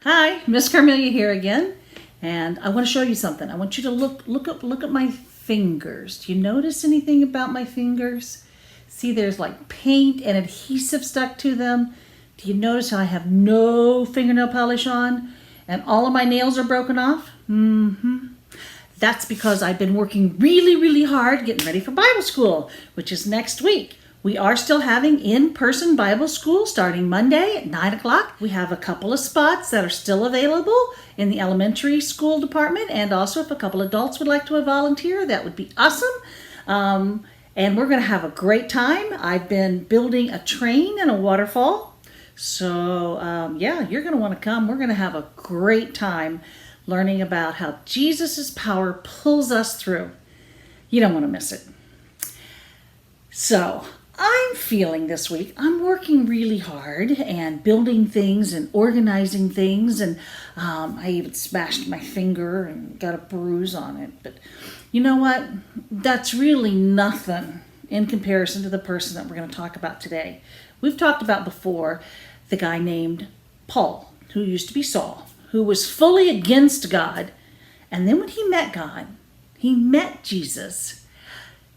Hi, Miss Carmelia here again, and I want to show you something. I want you to look at my fingers. Do you notice anything about my fingers? See, there's like paint and adhesive stuck to them. Do you notice how I have no fingernail polish on and all of my nails are broken off? That's because I've been working really hard getting ready for Bible school, which is next week. We are still having in-person Bible school starting Monday at 9 o'clock. We have a couple of spots that are still available in the elementary school department, and also if a couple adults would like to volunteer, that would be awesome. And we're going to have a great time. I've been building a train and a waterfall. So yeah, you're going to want to come. We're going to have a great time learning about how Jesus' power pulls us through. You don't want to miss it. So I'm feeling this week, I'm working really hard and building things and organizing things, and I even smashed my finger and got a bruise on it. But you know what? That's really nothing in comparison to the person that we're going to talk about today. We've talked about before the guy named Paul, who used to be Saul, who was fully against God. And then when he met God, he met Jesus.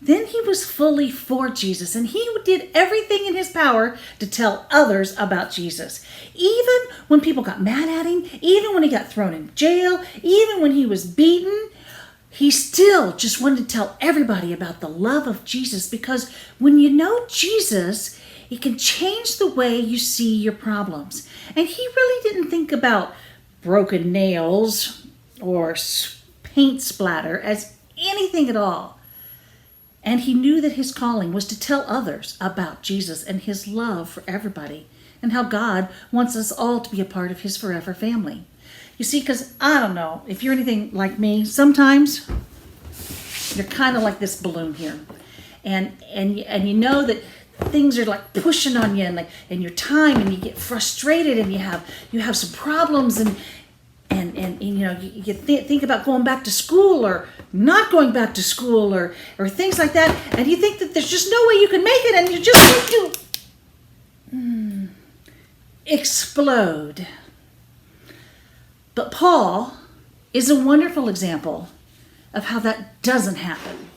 Then he was fully for Jesus, and he did everything in his power to tell others about Jesus. Even when people got mad at him, even when he got thrown in jail, even when he was beaten, he still just wanted to tell everybody about the love of Jesus, because when you know Jesus, it can change the way you see your problems. And he really didn't think about broken nails or paint splatter as anything at all. And he knew that his calling was to tell others about Jesus and his love for everybody, and how God wants us all to be a part of his forever family. You see, because I don't know, if you're anything like me, sometimes you're kind of like this balloon here. And you know that things are like pushing on you and your time, and you get frustrated, and you have some problems, and you know, you think about going back to school or not going back to school or things like that, and you think that there's just no way you can make it, and you just need to explode. But Paul is a wonderful example of how that doesn't happen.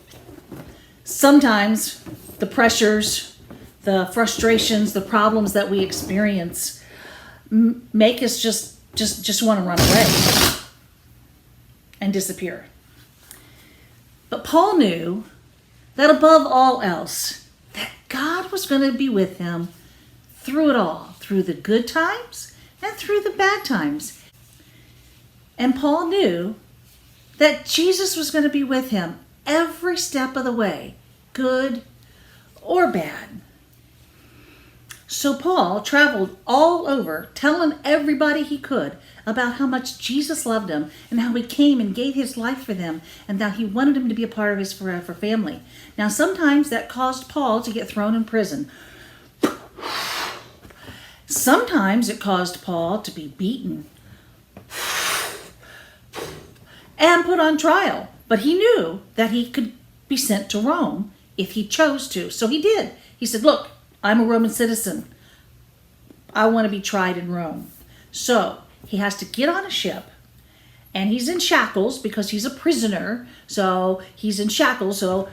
Sometimes the pressures, the frustrations, the problems that we experience make us just want to run away and disappear. But Paul knew that above all else, that God was going to be with him through it all, through the good times and through the bad times. And Paul knew that Jesus was going to be with him every step of the way, good or bad. So Paul traveled all over telling everybody he could about how much Jesus loved him and how he came and gave his life for them and that he wanted him to be a part of his forever family. Now, sometimes that caused Paul to get thrown in prison. Sometimes it caused Paul to be beaten and put on trial. But he knew that he could be sent to Rome if he chose to. So he did. He said, look, I'm a Roman citizen. I want to be tried in Rome. So he has to get on a ship, and he's in shackles because he's a prisoner. So he's in shackles, so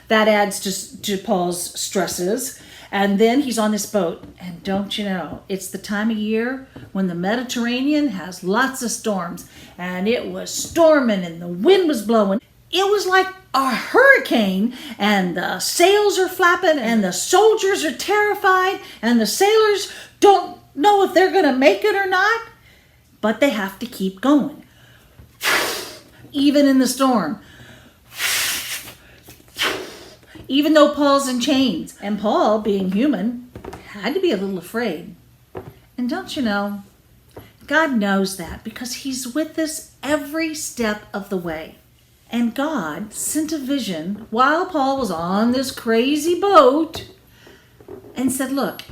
that adds to Paul's stresses. And then he's on this boat, and don't you know, it's the time of year when the Mediterranean has lots of storms, and it was storming and the wind was blowing. It was like a hurricane, and the sails are flapping, and the soldiers are terrified, and the sailors don't know if they're going to make it or not, but they have to keep going, even in the storm, even though Paul's in chains. And Paul, being human, had to be a little afraid. And don't you know, God knows that because he's with us every step of the way. And God sent a vision while Paul was on this crazy boat and said, look,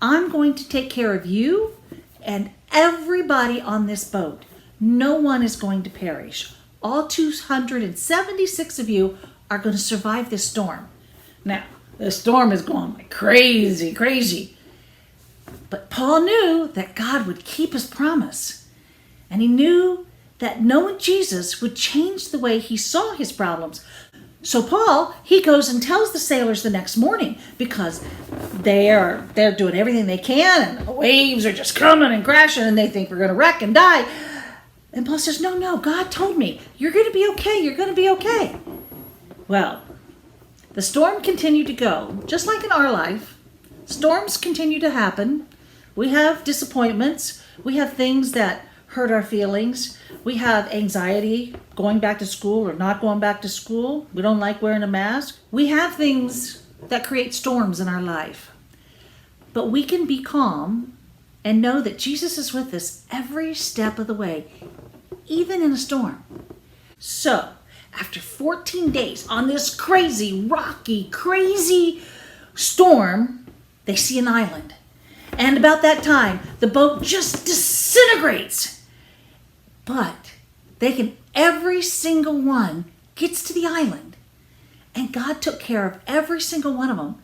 I'm going to take care of you and everybody on this boat. No one is going to perish. All 276 of you are going to survive this storm. Now, the storm is going like crazy. But Paul knew that God would keep his promise. And he knew that knowing Jesus would change the way he saw his problems. So Paul, he goes and tells the sailors the next morning, because they're doing everything they can, and the waves are just coming and crashing, and they think we're going to wreck and die. And Paul says, no, God told me, you're going to be okay, you're going to be okay. Well, the storm continued to go, just like in our life. Storms continue to happen. We have disappointments. We have things that hurt our feelings. We have anxiety going back to school or not going back to school. We don't like wearing a mask. We have things that create storms in our life. But we can be calm and know that Jesus is with us every step of the way, even in a storm. So, after 14 days on this crazy, rocky, crazy storm, they see an island. And about that time, the boat just disintegrates. But every single one gets to the island. And God took care of every single one of them.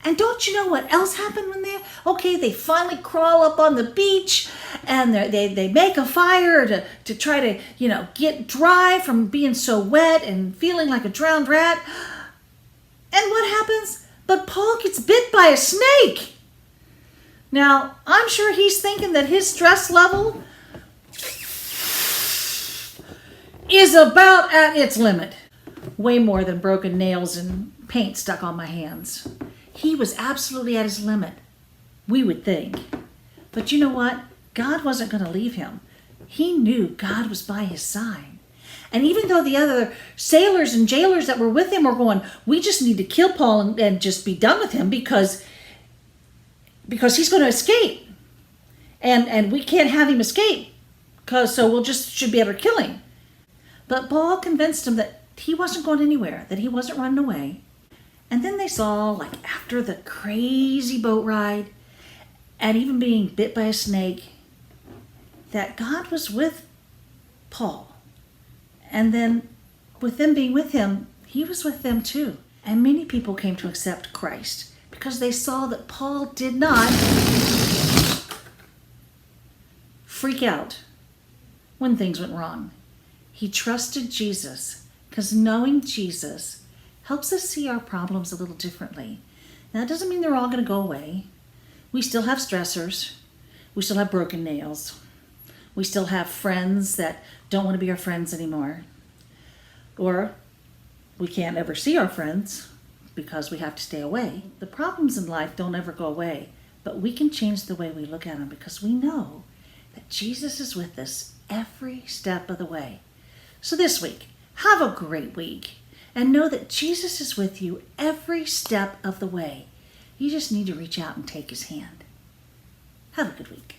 And don't you know what else happened when they finally crawl up on the beach, and they make a fire to try to, get dry from being so wet and feeling like a drowned rat. And what happens? But Paul gets bit by a snake. Now, I'm sure he's thinking that his stress level is about at its limit. Way more than broken nails and paint stuck on my hands. He was absolutely at his limit, we would think. But you know what? God wasn't going to leave him. He knew God was by his side. And even though the other sailors and jailers that were with him were going, we just need to kill Paul and just be done with him because he's going to escape. And we can't have him escape, so we'll should be able to kill him. But Paul convinced him that he wasn't going anywhere, that he wasn't running away. And then they saw, after the crazy boat ride and even being bit by a snake, that God was with Paul. And then with them being with him, he was with them too. And many people came to accept Christ because they saw that Paul did not freak out when things went wrong. He trusted Jesus, because knowing Jesus helps us see our problems a little differently. Now, that doesn't mean they're all going to go away. We still have stressors. We still have broken nails. We still have friends that don't want to be our friends anymore. Or we can't ever see our friends because we have to stay away. The problems in life don't ever go away, but we can change the way we look at them because we know that Jesus is with us every step of the way. So this week, have a great week. And know that Jesus is with you every step of the way. You just need to reach out and take his hand. Have a good week.